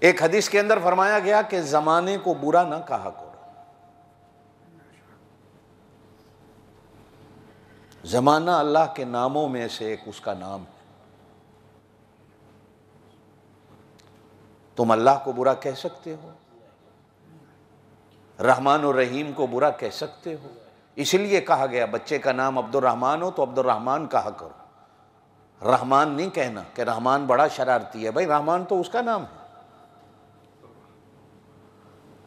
एक हदीस के अंदर फरमाया गया कि जमाने को बुरा ना कहा करो। जमाना अल्लाह के नामों में से एक उसका नाम है। तुम अल्लाह को बुरा कह सकते हो, रहमान और रहीम को बुरा कह सकते हो। इसलिए कहा गया बच्चे का नाम अब्दुर्रहमान हो तो अब्दुर्रहमान कहा करो, रहमान नहीं कहना कि रहमान बड़ा शरारती है। भाई रहमान तो उसका नाम है।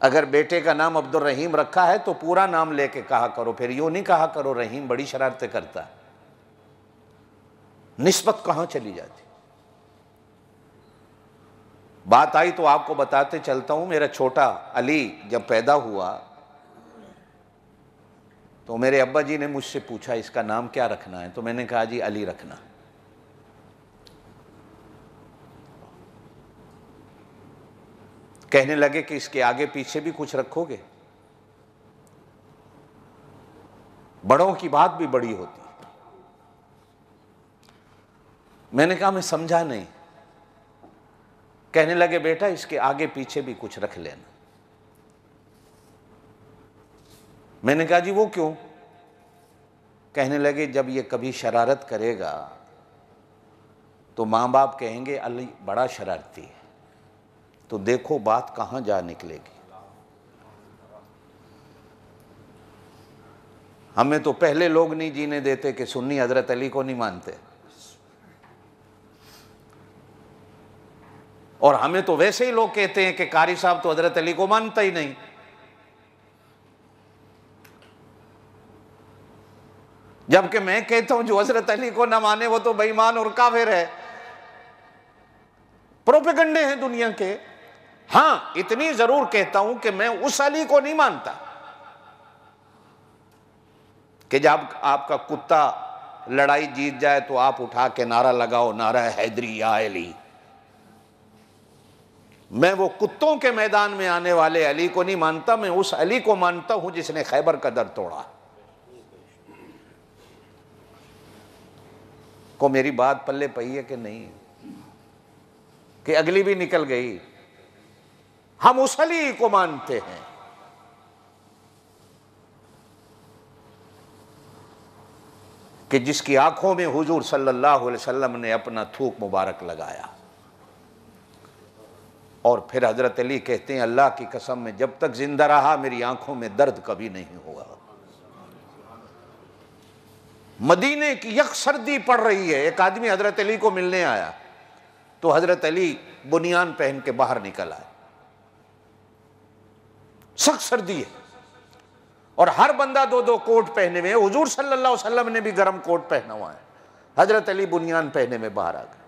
अगर बेटे का नाम अब्दुल रहीम रखा है तो पूरा नाम लेके कहा करो, फिर यूं नहीं कहा करो रहीम बड़ी शरारतें करता है। निस्बत कहां चली जाती। बात आई तो आपको बताते चलता हूं। मेरा छोटा अली जब पैदा हुआ तो मेरे अब्बा जी ने मुझसे पूछा इसका नाम क्या रखना है, तो मैंने कहा जी अली रखना। कहने लगे कि इसके आगे पीछे भी कुछ रखोगे। बड़ों की बात भी बड़ी होती है। मैंने कहा मैं समझा नहीं। कहने लगे बेटा इसके आगे पीछे भी कुछ रख लेना। मैंने कहा जी वो क्यों? कहने लगे जब ये कभी शरारत करेगा तो मां बाप कहेंगे अली बड़ा शरारती है, तो देखो बात कहां जा निकलेगी। हमें तो पहले लोग नहीं जीने देते कि सुन्नी हजरत अली को नहीं मानते, और हमें तो वैसे ही लोग कहते हैं कि कारी साहब तो हजरत अली को मानता ही नहीं। जबकि मैं कहता हूं जो हजरत अली को ना माने वो तो बेईमान और काफिर है। प्रोपेगंडे हैं दुनिया के। हां इतनी जरूर कहता हूं कि मैं उस अली को नहीं मानता कि जब आपका कुत्ता लड़ाई जीत जाए तो आप उठा के नारा लगाओ नारा हैदरी या अली। मैं वो कुत्तों के मैदान में आने वाले अली को नहीं मानता। मैं उस अली को मानता हूं जिसने खैबर का दर तोड़ा। को मेरी बात पल्ले पई है कि नहीं, कि अगली भी निकल गई। हम उस अली को मानते हैं कि जिसकी आंखों में हुजूर सल्लल्लाहु अलैहि वसल्लम ने अपना थूक मुबारक लगाया। और फिर हजरत अली कहते हैं अल्लाह की कसम में जब तक जिंदा रहा मेरी आंखों में दर्द कभी नहीं हुआ। मदीने की यक सर्दी पड़ रही है। एक आदमी हजरत अली को मिलने आया तो हजरत अली बुनियान पहन के बाहर निकल आए। सख्त सर्दी है और हर बंदा दो दो कोट पहने हुए। हुजूर सल्लल्लाहु अलैहि वसल्लम ने भी गर्म कोट पहना हुआ है। हजरत अली बुनियान पहने में बाहर आ गए।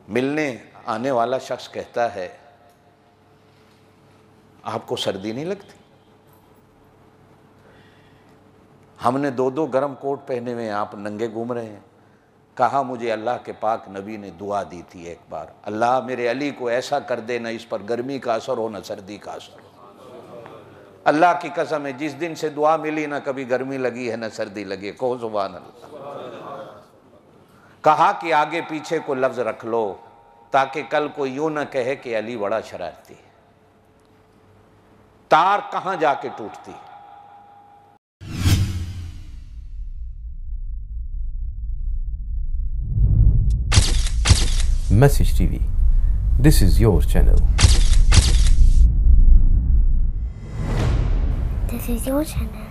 मिलने आने वाला शख्स कहता है आपको सर्दी नहीं लगती? हमने दो दो गर्म कोट पहने हुए, आप नंगे घूम रहे हैं। कहा मुझे अल्लाह के पाक नबी ने दुआ दी थी एक बार, अल्लाह मेरे अली को ऐसा कर दे ना इस पर गर्मी का असर हो ना सर्दी का असर हो। अल्लाह की कसम है जिस दिन से दुआ मिली ना कभी गर्मी लगी है ना सर्दी लगी। कहो सुभान अल्लाह। कहा कि आगे पीछे को लफ्ज रख लो ताकि कल कोई यूं ना कहे कि अली बड़ा शरारती है। तार कहां जाके टूटती। Message TV. This is your channel. This is your channel.